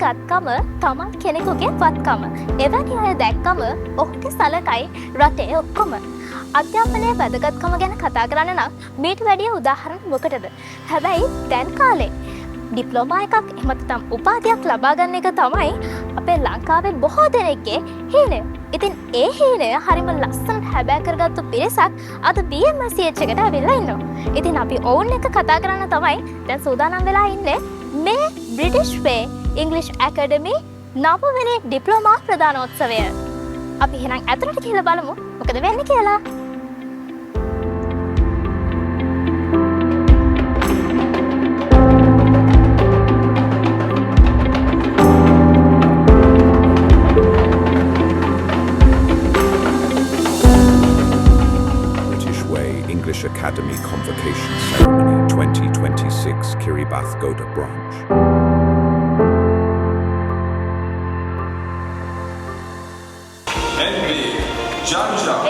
ගත්කම තමන් කෙනෙකුගේ වත්කම. එවැනි අය දැක්කම ඔහුගේ සලකයි රටේ ඔක්කොම. අධ්‍යාපනයේ වැදගත්කම ගැන කතා කරන්න නම් මීට වැඩිය උදාහරණ මොකටද? හැබැයි දැන් කාලේ ඩිප්ලෝමා එකක් එහෙම නැත්නම් උපාධියක් ලබා ගන්න එක තමයි අපේ ලංකාවේ බොහෝ දෙනෙක්ගේ හීනය. ඉතින් ඒ හීනය හරිම ලස්සනට හැබෑ කරගත්තු පිරිසක් අද BMCH එකට ඇවිල්ලා ඉන්නවා. ඉතින් අපි ඔවුන් එක්ක කතා කරන්න තමයි දැන් සූදානම් වෙලා ඉන්නේ මේ බ්‍රිටිෂ් වේ ඉංග්‍රීසි ඇකඩමි නවවෙනි ඩිප්ලෝමා ප්‍රදානෝත්සවය. අපි එහෙනම් ඇතුළට ගිහලා බලමු මොකද වෙන්නේ කියලා. English Academy Convocation Ceremony 2026 Kiribati Goda Branch.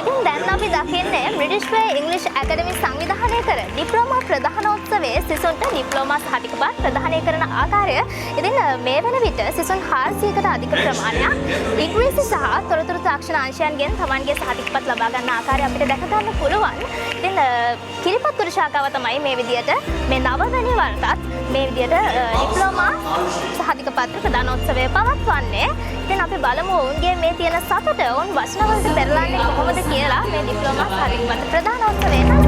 ඉතින් දැන් අපි දකින්නේ බ්‍රිටිෂ් වේ ඉංග්‍රීසි ඇකඩමි සංවිධානය කර ඩිප්ලෝමා ප්‍රදානෝත්සවයේ සිසුන්ට ඩිප්ලෝමා සහතිකපත් ප්‍රදානය කරන ආකාරය. ඉතින් මේ වන විට සිසුන් 400කට අධික ප්‍රමාණයක් ඉංග්‍රීසි සහ තොරතුරු තාක්ෂණ අංශයන්ගෙන් තමන්ගේ සහතිකපත් ලබා ගන්න ආකාරය අපිට දැක ගන්න පුළුවන්. ඉතින් කිරිපත්තුරු ශාඛාව තමයි මේ විදියට මේ නවවැනි වරටත් මේ විදියට ඩිප්ලෝමා සහතිකපත් ප්‍රදානෝත්සවය පවත්වන්නේ. ඉතින් අපි බලමු ඔවුන්ගේ මේ තියෙන සතුට ඔවුන් වචනවලට පෙරලන්නේ කොහොමද කියලා මේ ඩිප්ලෝමා සහතිකපත් ප්‍රදානෝත්සවයේ නම්.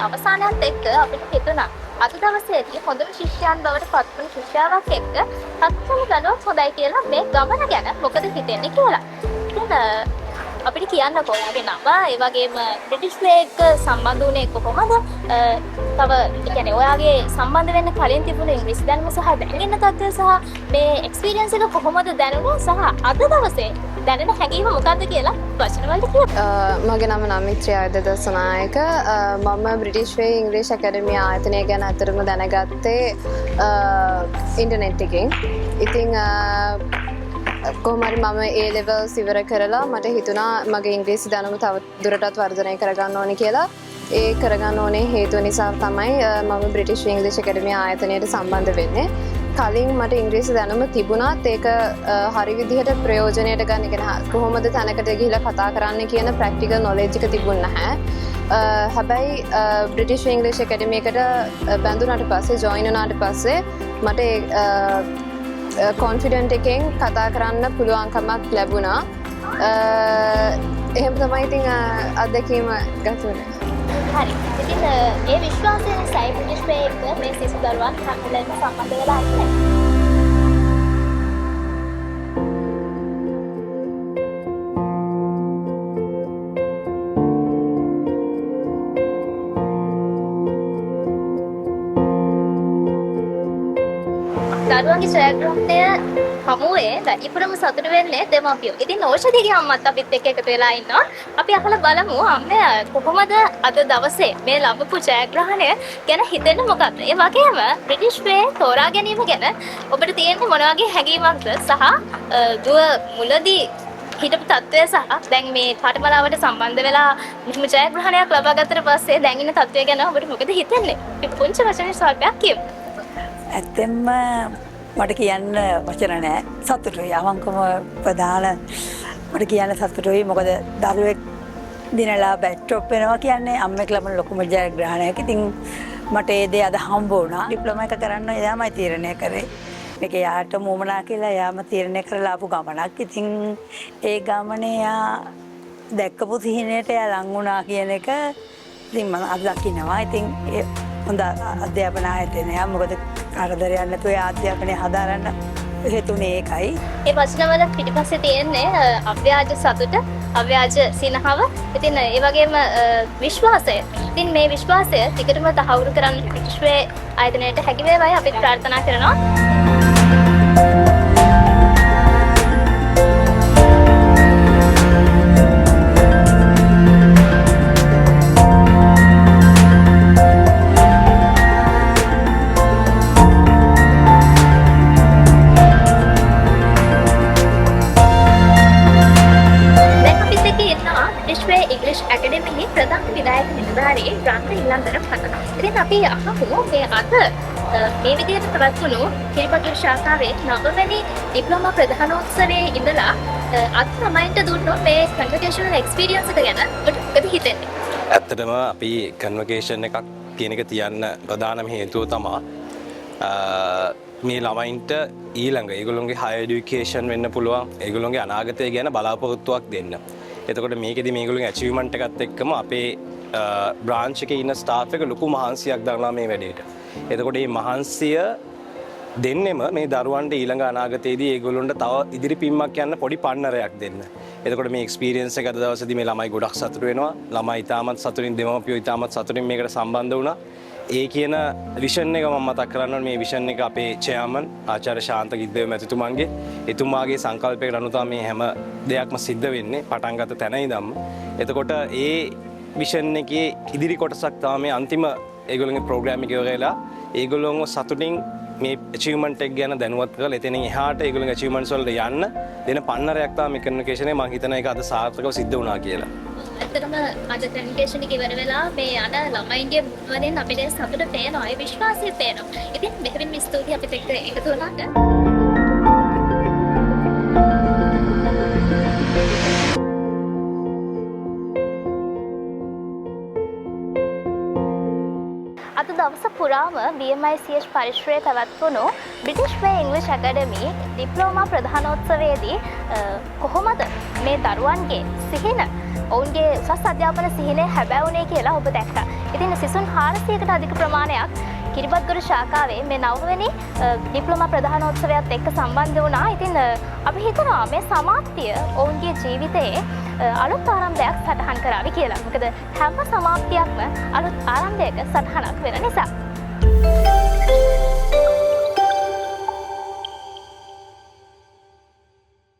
අවසානයත් එක්ක අපිට හිතුණා අද දවසේදී හොඳම ශිෂ්‍යයන් බවට පත්වන ශිෂ්‍යාවක් එක්ක හත්වල බැලුවොත් හොඳයි කියලා මේ ගමන ගැන මොකද හිතෙන්නේ කියලා. ඉතින් අපිට කියන්නකෝ ඔයාගේ නම ඒ වගේම බ්‍රිටිෂ් වේ එක්ක සම්බන්ධ වුණේ කොහොමද? තව කියන්නේ ඔයාගේ සම්බන්ධ වෙන්න කලින් තිබුණ ඉංග්‍රීසි දැනුම සහ දැන් ඉන්න තත්ත්වය සහ මේ එක්ස්පීරියන්ස් එක කොහොමද දැනුනේ සහ අද දවසේ දැනෙන හැඟීම මොකක්ද කියලා වචන වලට කියන්න. මගේ නම නමිත්‍රි ආයුධදසනායක. මම බ්‍රිටිෂ් වේ ඉංග්‍රීසි ඇකඩමි ආයතනය ගැන අතරම දැනගත්තේ ඉන්ටර්නෙට් එකෙන්. ඉතින් කොහොම හරි මම A levels ඉවර කරලා මට හිතුණා මගේ ඉංග්‍රීසි දැනුම තව දුරටත් වර්ධනය කරගන්න ඕනේ කියලා. ඒ කරගන්න ඕනේ හේතුව නිසා තමයි මම බ්‍රිටිෂ් ඉංග්‍රීසි ඇකඩමි ආයතනයට සම්බන්ධ වෙන්නේ. කලින් මට ඉංග්‍රීසි දැනුම තිබුණත් ඒක හරි විදිහට ප්‍රයෝජනයට ගන්න ඉගෙන කොහොමද තැනකට ගිහිල්ලා කතා කරන්න කියන ප්‍රැක්ටිකල් නොලෙජ් එක තිබුණ නැහැ. හැබැයි බ්‍රිටිෂ් ඉංග්‍රීසි ඇකඩමි එකට බැඳුනට පස්සේ ජොයින් වුණාට පස්සේ මට කොන්ෆිඩන්ට් එකෙන් කතා කරන්න පුළුවන්කමක් ලැබුණා. එහෙම තමයි ඉතින් අත්දැකීම ගතුනේ. හරි. ඉතින් ඒ විශ්වාසයෙන් සයි බ්‍රිටිෂ් වේ එක්ක මේ සිසු දරුවන් හැමලෙම සම්බන්ධ වෙලා ඉන්නේ. දරුවන්ගේ ජයග්‍රහණය හමුවේ වැඩිපුරම සතුට වෙන්නේ දෙමාපියෝ. ඉතින් ඖෂධිගේ අම්මත් අපිත් එක්ක එකතු වෙලා ඉන්නවා. අපි අහලා බලමු අම්මේ කොහොමද අද දවසේ මේ ලැබපු ජයග්‍රහණය ගැන හිතෙන්නේ මොකක්ද? ඒ වගේම බ්‍රිටිෂ් වේ තෝරා ගැනීම ගැන ඔබට තියෙන්නේ මොන වගේ හැඟීමක්ද? සහ දුව මුලදී හිටපු තත්ත්වය සහ දැන් මේ පාඨමාලාවට සම්බන්ධ වෙලා මෙහෙම ජයග්‍රහණයක් ලබා ගත්තට පස්සේ දැන් ඉන්න තත්ත්වය ගැන ඔබට මොකද හිතෙන්නේ? අපි පුංචි වචන ස්වල්පයක් කියමු. ඇත්තෙන්ම මට කියන්න වචන නැහැ. සතුටුයි. අවංකම ප්‍රධාන මට කියන්න සතුටුයි. මොකද දරුවෙක් දිනලා බැට්ටොප් වෙනවා කියන්නේ අම්මෙක් ලබන ලොකුම ජයග්‍රහණයක්. ඉතින් මට ඒ දේ අද හම්බ වුණා. ඩිප්ලෝමා එක කරන්න එයාමයි තීරණය කරේ. මේක යාට මොමනා කියලා එයාම තීරණය කරලා ආපු ගමනක්. ඉතින් ඒ ගමනේ එයා දැක්කපු සිහිනයට එයා ලං වුණා කියන එක ඉතින් මම අද දකින්නවා. ඉතින් හොඳ අධ්‍යාපන ආයතනයක්. මොකද කරදරයක් නැතුව ඒ අධ්‍යාපනය හදාරන්න හේතුනේ ඒකයි. ඒ වචනවල පිටිපස්සේ තියෙන්නේ අව්‍යාජ සතුට, අව්‍යාජ සිනහව. ඉතින් ඒ වගේම විශ්වාසය. ඉතින් මේ විශ්වාසය ටිකටම තහවුරු කරන්න බ්‍රිටිෂ් වේ ආයතනයට හැකි වේවායි අපි ප්‍රාර්ථනා කරනවා. ඉංග්‍රීසි ඇකඩමියේ ප්‍රධාන විධායක නිලධාරී රාන්ත ඉල්ලන්දර කතා. ඉතින් අපි අහමු මේ අද මේ විදිහට පැවැත්වුණු කිරිබත්ගොඩ ශාඛාවේ නවවැනි ඩිප්ලෝමා ප්‍රධානෝත්සවයේ ඉඳලා අද ළමයින්ට දුන්නු මේ කන්වර්සේෂනල් එක්ස්පීරියන්ස් එක ගැන ඔබට මොකද හිතෙන්නේ? ඇත්තටම අපි කන්වර්සේෂන් එකක් කියන එක තියන්න ප්‍රධානම හේතුව තමයි මේ ළමයින්ට ඊළඟ ඒගොල්ලොන්ගේ හයර් එඩියුකේෂන් වෙන්න පුළුවන් ඒගොල්ලොන්ගේ අනාගතය ගැන බලාපොරොත්තුවක් දෙන්න. එතකොට මේකෙදි මේගොල්ලෝගේ ඇචීව්මන්ට් එකත් එක්කම අපේ බ්‍රාන්ච් එකේ ඉන්න ස්ටාෆ් එක ලොකු මහන්සියක් දරනවා මේ වැඩේට. එතකොට මේ මහන්සිය දෙන්නෙම මේ දරුවන්ට ඊළඟ අනාගතයේදී ඒගොල්ලොන්ට තව ඉදිරි පිම්මක් යන්න පොඩි පන්නරයක් දෙන්න. එතකොට මේ එක්ස්පීරියන්ස් එක අද දවසේදී මේ ළමයි ගොඩක් සතුටු වෙනවා. ළමයි ඉතාමත් සතුටින් දෙමව්පියෝ ඉතාමත් සතුටින් මේකට සම්බන්ධ වුණා. ඒ කියන විෂන් එක මම මතක් කරන්න ඕනේ. මේ විෂන් එක අපේ චෙයාමන් ආචාර්ය ශාන්ත ගිද්දේව මැතිතුමන්ගේ එතුමාගේ සංකල්පයකට අනුව තමයි මේ හැම දෙයක්ම සිද්ධ වෙන්නේ පටන් ගත්ත තැන ඉඳන්ම. එතකොට ඒ විෂන් එකේ ඉදිරි කොටසක් තමයි මේ අන්තිම ඒගොල්ලෝගේ ප්‍රෝග්‍රෑම් එක ඉවරලා ඒගොල්ලෝව සතුටින් මේ ඇචීව්මන්ට් එක ගැන දැනුවත් කරලා එතනින් එහාට ඒගොල්ලෝගේ ඇචීව්මන්ට්ස් වලට යන්න දෙන පන්නරයක් තමයි මේ කන්වර්සේෂනේ මම හිතන එක අද සාර්ථකව සිද්ධ වුණා කියලා. ඇත්තටම අද කන්වර්සේෂන් එක ඉවර වෙලා මේ අද ළමයින්ගේ මුවරින් අපිට සතුට පේනවා, ඒ විශ්වාසය පේනවා. ඉතින් මෙහෙමින් ස්තුතියි අපිට එක්ක එකතු වුණාට. අද දවස පුරාම BMICH පරිශ්‍රයේ පැවැත්වුණු බ්‍රිටිෂ් වේ ඉංග්‍රීසි ඇකඩමි ඩිප්ලෝමා ප්‍රධානෝත්සවයේදී කොහොමද මේ දරුවන්ගේ සිහින ඔවුන්ගේ උසස් අධ්‍යාපන සිහිනය හැබෑවුණේ කියලා ඔබ දැක්කා. ඉතින් සිසුන් 400කට අධික ප්‍රමාණයක් කිරිබත්ගොඩ ශාඛාවේ මේ 9 වෙනි ඩිප්ලෝමා ප්‍රධානෝත්සවයත් එක්ක සම්බන්ධ වුණා. ඉතින් අපි හිතනවා මේ සමාප්තිය ඔවුන්ගේ ජීවිතයේ අලුත් ආරම්භයක් සටහන් කරાવી කියලා. මොකද හැම සමාප්තියක්ම අලුත් ආරම්භයක සටහනක් වෙන නිසා.